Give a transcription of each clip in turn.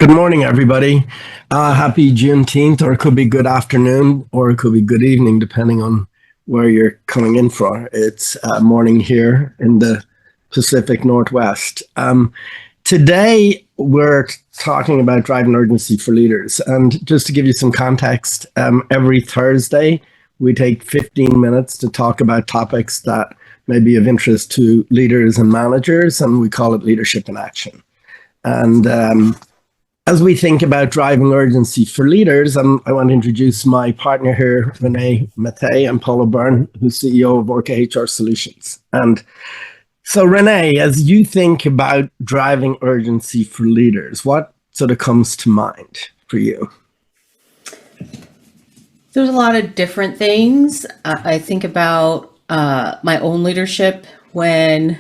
Good morning, everybody. Happy Juneteenth, or it could be good afternoon, or it could be good evening, depending on where you're coming in from. It's morning here in the Pacific Northwest. Today, we're talking about driving urgency for leaders. And just to give you some context, every Thursday, we take 15 minutes to talk about topics that may be of interest to leaders and managers, and we call it Leadership in Action. And as we think about driving urgency for leaders, I want to introduce my partner here, Renee Mattei, and Paula Byrne, who's CEO of Orca HR Solutions. And so, Renee, as you think about driving urgency for leaders, what sort of comes to mind for you? There's a lot of different things. I think about my own leadership when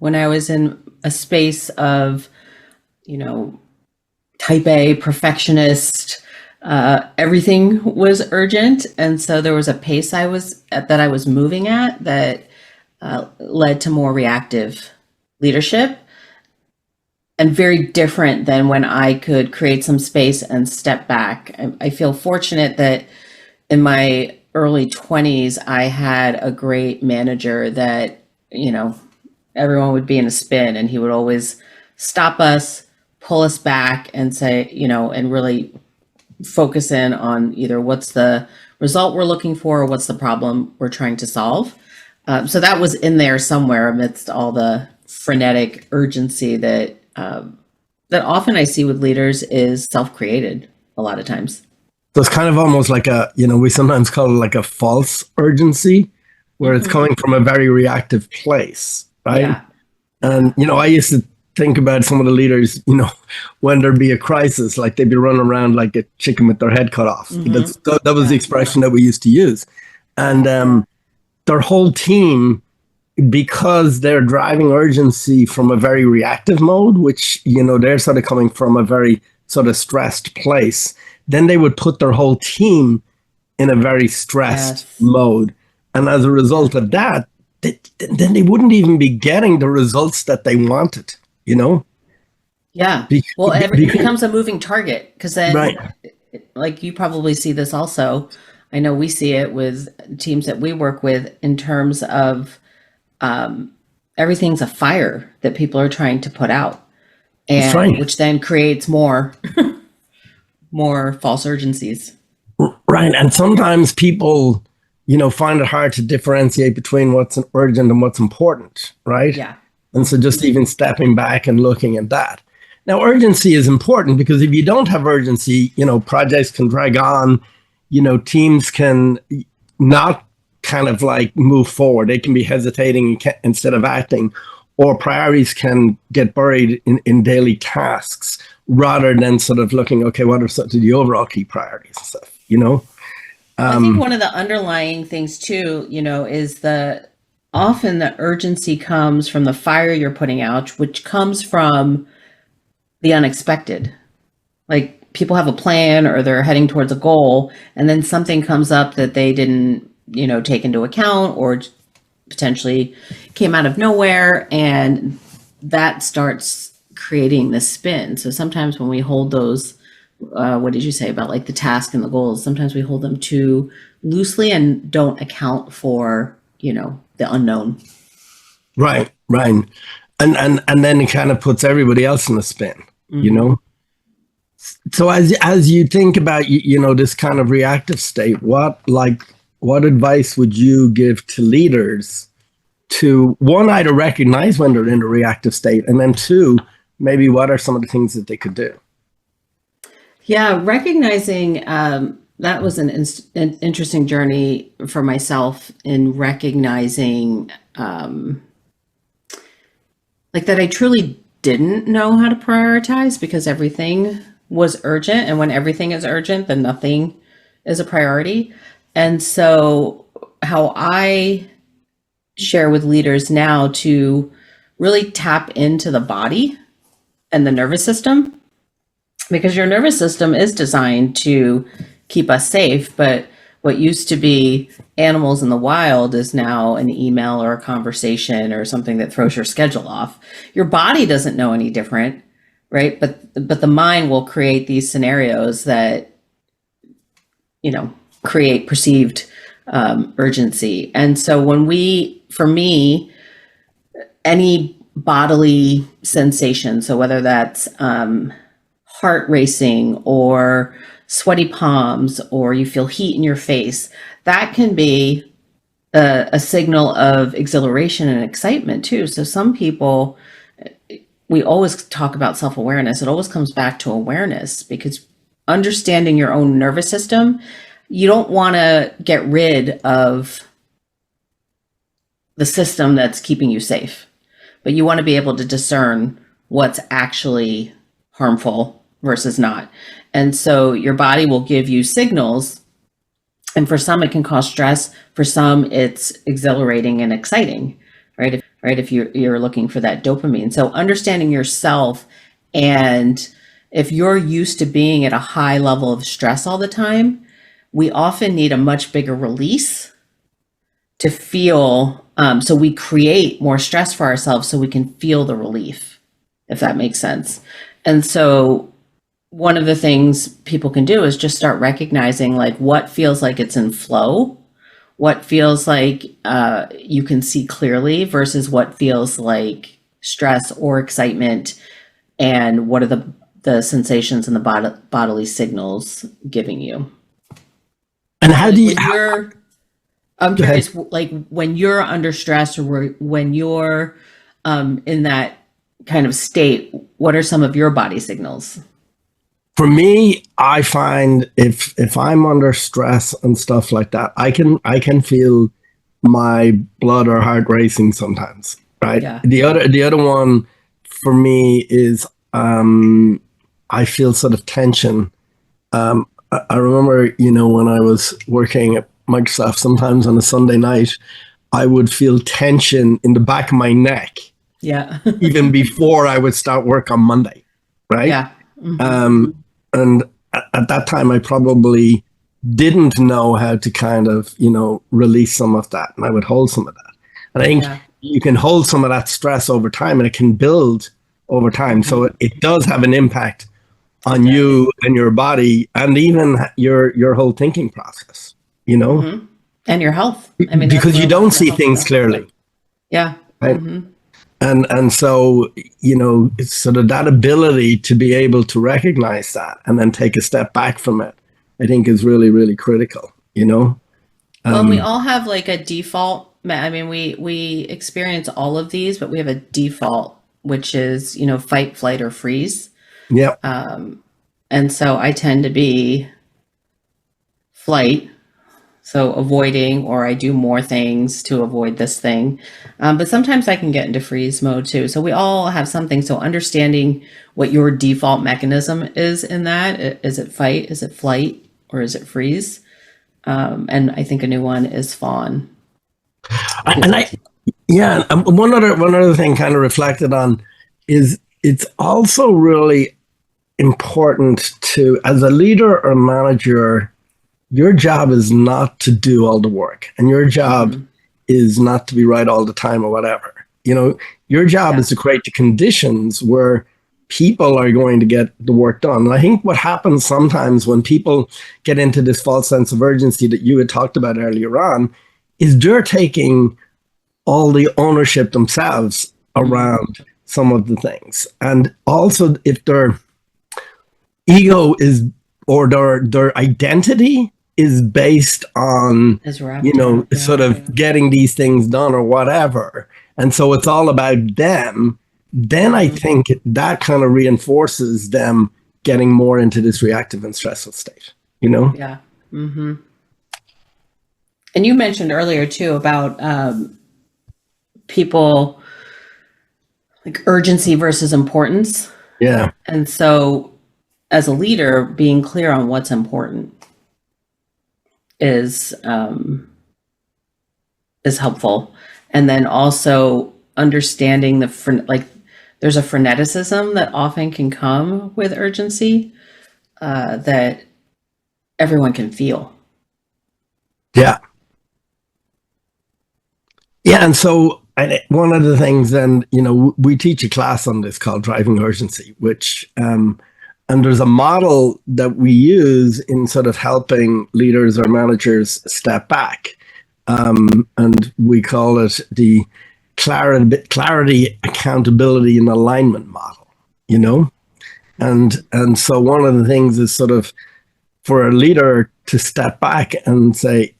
I was in a space of, type A, perfectionist, everything was urgent. And so there was a pace that I was moving at that led to more reactive leadership, and very different than when I could create some space and step back. I feel fortunate that in my early 20s, I had a great manager that, everyone would be in a spin and he would always stop us, pull us back and say, and really focus in on either what's the result we're looking for or what's the problem we're trying to solve. So that was in there somewhere amidst all the frenetic urgency that often I see with leaders is self-created a lot of times. So it's kind of almost like we sometimes call it like a false urgency, where it's coming from a very reactive place, right? Yeah. And, I used to think about some of the leaders, when there'd be a crisis, like they'd be running around like a chicken with their head cut off. That was the expression that we used to use. And their whole team, because they're driving urgency from a very reactive mode, which, they're sort of coming from a very sort of stressed place, then they would put their whole team in a very stressed mode. And as a result of that, then they wouldn't even be getting the results that they wanted. Yeah. Well, it becomes a moving target because then, right. Like you probably see this also. I know we see it with teams that we work with in terms of everything's a fire that people are trying to put out, and right. Which then creates more false urgencies. Right. And sometimes people, find it hard to differentiate between what's urgent and what's important. Right. Yeah. And so just even stepping back and looking at that. Now, urgency is important because if you don't have urgency, projects can drag on, teams can not kind of like move forward. They can be hesitating instead of acting, or priorities can get buried in daily tasks rather than sort of looking, okay, what are some of the overall key priorities and stuff, I think one of the underlying things too, is often the urgency comes from the fire you're putting out, which comes from the unexpected. Like people have a plan or they're heading towards a goal, and then something comes up that they didn't, take into account or potentially came out of nowhere, and that starts creating the spin. So sometimes when we hold those, what did you say about like the task and the goals? Sometimes we hold them too loosely and don't account for, the unknown. Right. And then it kind of puts everybody else in a spin, So as you think about, this kind of reactive state, what advice would you give to leaders to, one, either recognize when they're in a reactive state, and then two, maybe what are some of the things that they could do? Yeah, recognizing that was an interesting journey for myself in recognizing like that I truly didn't know how to prioritize because everything was urgent. And when everything is urgent, then nothing is a priority. And so how I share with leaders now to really tap into the body and the nervous system, because your nervous system is designed to keep us safe, but what used to be animals in the wild is now an email or a conversation or something that throws your schedule off. Your body doesn't know any different, right? But the mind will create these scenarios that, create perceived urgency. And so for me, any bodily sensation, so whether that's heart racing or sweaty palms, or you feel heat in your face, that can be a signal of exhilaration and excitement too. So some people, we always talk about self-awareness. It always comes back to awareness, because understanding your own nervous system, you don't want to get rid of the system that's keeping you safe, but you want to be able to discern what's actually harmful versus not. And so your body will give you signals, and for some it can cause stress, for some it's exhilarating and exciting, right? If you're looking for that dopamine. So understanding yourself, and if you're used to being at a high level of stress all the time, we often need a much bigger release to feel, so we create more stress for ourselves so we can feel the relief, if that makes sense. And so one of the things people can do is just start recognizing like what feels like it's in flow, what feels like you can see clearly versus what feels like stress or excitement, and what are the sensations and the bodily signals giving you. And how do you? I'm Go ahead. curious, like when you're under stress, or when you're in that kind of state, what are some of your body signals? For me, I find if I'm under stress and stuff like that, I can feel my blood or heart racing sometimes. Right. Yeah. The other one for me is I feel sort of tension. I remember, when I was working at Microsoft, sometimes on a Sunday night, I would feel tension in the back of my neck Yeah. even before I would start work on Monday, right? Yeah. Hmm. And at that time, I probably didn't know how to kind of, release some of that, and I would hold some of that. And I think Yeah. you can hold some of that stress over time, and it can build over time. So Hmm. it does have an impact It on does. you and your body, and even your whole thinking process, Hmm. And your health. I mean, that's because where you a lot don't of the see health things stuff comes clearly, in. Yeah. right? Hmm. And so, it's sort of that ability to be able to recognize that and then take a step back from it, I think is really, really critical. Well, and we Um, all have like a default. I mean, we experience all of these, but we have a default, which is, fight, flight, or freeze. yeah. And so I tend to be flight, so avoiding, or I do more things to avoid this thing. But sometimes I can get into freeze mode too. So we all have something. So understanding what your default mechanism is in that, is it fight, is it flight, or is it freeze? And I think a new one is fawn. And yeah. One other thing kind of reflected on is it's also really important to, as a leader or manager, your job is not to do all the work, and your job Hmm. is not to be right all the time or whatever. Your job Yeah. is to create the conditions where people are going to get the work done. And I think what happens sometimes when people get into this false sense of urgency that you had talked about earlier on is they're taking all the ownership themselves Mm. around some of the things. And also, if their ego is, or their identity is based on, Is wrapped up. sort Yeah. of getting these things done or whatever, and so it's all about them, then I Hmm. think that kind of reinforces them getting more into this reactive and stressful state. Yeah. Hmm. And you mentioned earlier too about people, like urgency versus importance. Yeah. And so, as a leader, being clear on what's important is is helpful, and then also understanding like there's a freneticism that often can come with urgency, that everyone can feel. Yeah. Yeah. And so one of the things then, we teach a class on this called driving urgency, which, and there's a model that we use in sort of helping leaders or managers step back. And we call it the clarity, accountability, and alignment model, And so one of the things is sort of for a leader to step back and say,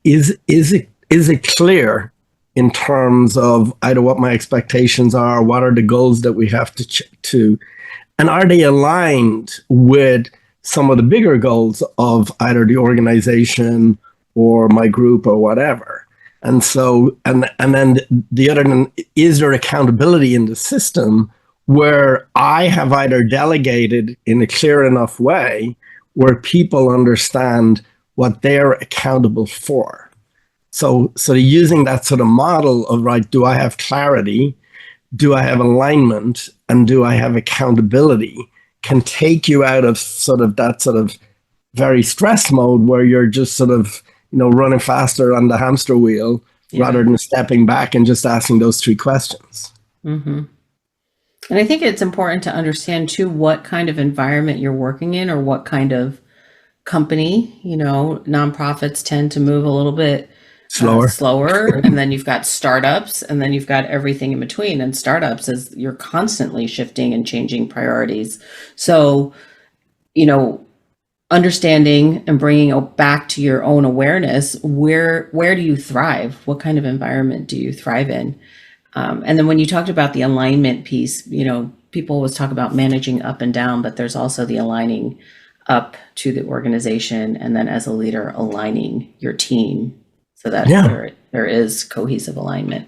is it clear in terms of either what my expectations are, what are the goals that we have to, and are they aligned with some of the bigger goals of either the organization or my group or whatever? And so, and then the other one, is there accountability in the system where I have either delegated in a clear enough way where people understand what they're accountable for? So using that sort of model of, right, do I have clarity? Do I have alignment? And do I have accountability? Can take you out of sort of that sort of very stressed mode where you're just sort of, running faster on the hamster wheel rather than stepping back and just asking those three questions. Mm-hmm. And I think it's important to understand too what kind of environment you're working in or what kind of company. Nonprofits tend to move a little bit slower, and then you've got startups, and then you've got everything in between. And startups is you're constantly shifting and changing priorities. So, understanding and bringing it back to your own awareness, where do you thrive? What kind of environment do you thrive in? And then when you talked about the alignment piece, people always talk about managing up and down, but there's also the aligning up to the organization, and then as a leader, aligning your team so that there is cohesive alignment.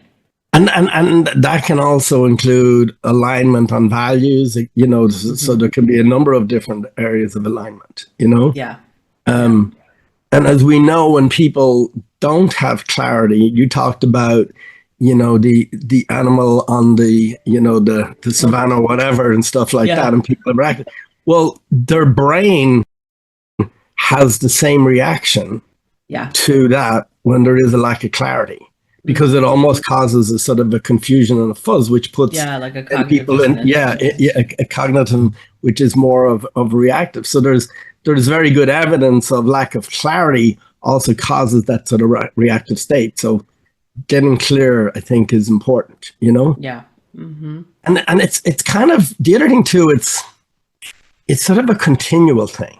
And that can also include alignment on values, so there can be a number of different areas of alignment, Yeah. And as we know, when people don't have clarity, you talked about, the animal on the, the savannah or whatever and stuff like that, and people are reacting. Well, their brain has the same reaction to that when there is a lack of clarity, because it almost causes a sort of a confusion and a fuzz, which puts like a cognitive people in a cognitive, which is more of reactive. So there's very good evidence of lack of clarity also causes that sort of reactive state. So getting clear, I think, is important. Yeah. Mm-hmm. And it's kind of the other thing too. It's sort of a continual thing.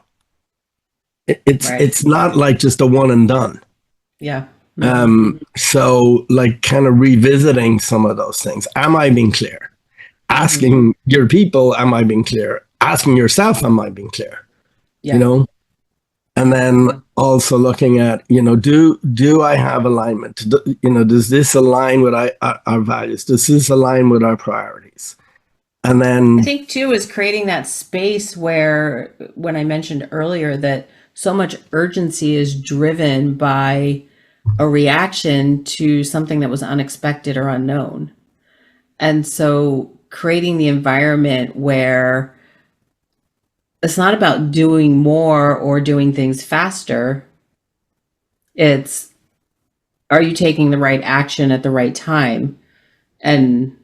It's not like just a one and done. Yeah. So like kind of revisiting some of those things. Am I being clear? Asking your people, am I being clear? Asking yourself, am I being clear? Yeah. And then also looking at, do I have alignment? Does this align with our values? Does this align with our priorities? And then I think too is creating that space where, when I mentioned earlier that so much urgency is driven by a reaction to something that was unexpected or unknown. And so creating the environment where it's not about doing more or doing things faster. It's, are you taking the right action at the right time? And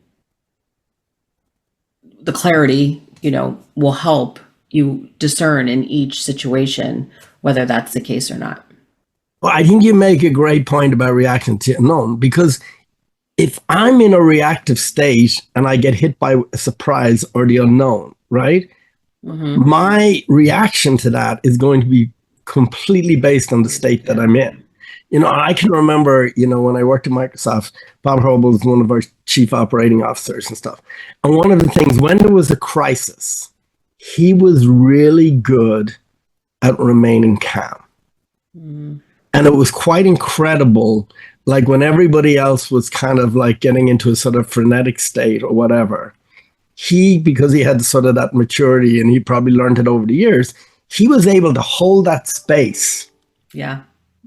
the clarity, will help you discern in each situation whether that's the case or not. Well, I think you make a great point about reaction to unknown, because if I'm in a reactive state and I get hit by a surprise or the unknown, right? Mm-hmm. My reaction to that is going to be completely based on the state that I'm in. I can remember, when I worked at Microsoft, Bob Hurlbut was one of our chief operating officers and stuff. And one of the things, when there was a crisis, he was really good at remaining calm. Mm. And it was quite incredible. Like when everybody else was kind of like getting into a sort of frenetic state or whatever, because he had sort of that maturity and he probably learned it over the years, he was able to hold that space. Yeah.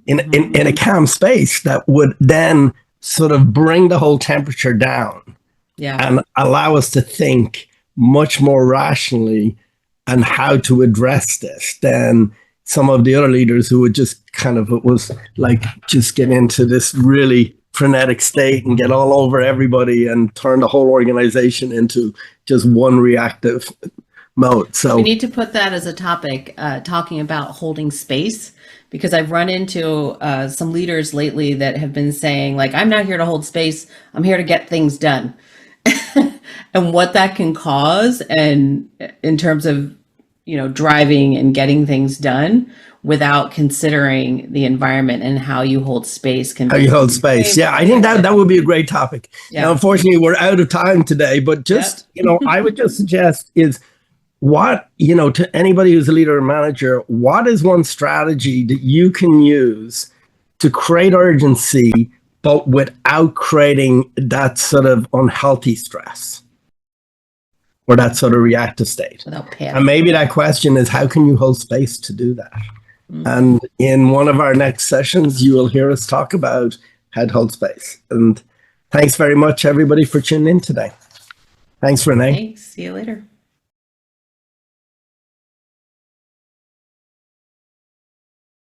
In a calm space that would then sort of bring the whole temperature down and allow us to think much more rationally and how to address this than some of the other leaders who would just kind of, it was like just get into this really frenetic state and get all over everybody and turn the whole organization into just one reactive mode. So we need to put that as a topic, talking about holding space, because I've run into some leaders lately that have been saying, like, I'm not here to hold space, I'm here to get things done. And what that can cause, and in terms of, you know, driving and getting things done without considering the environment and how you hold space can how be you hold space. Yeah, I think that would be a great topic. Yeah. Now, unfortunately, we're out of time today, but just, you know, I would just suggest is what, you know, to anybody who's a leader or manager, what is one strategy that you can use to create urgency, but without creating that sort of unhealthy stress or that sort of reactive state? Without panic. And maybe that question is, how can you hold space to do that? And in one of our next sessions, you will hear us talk about how to hold space. And thanks very much, everybody, for tuning in today. Thanks, Renee. Thanks. See you later.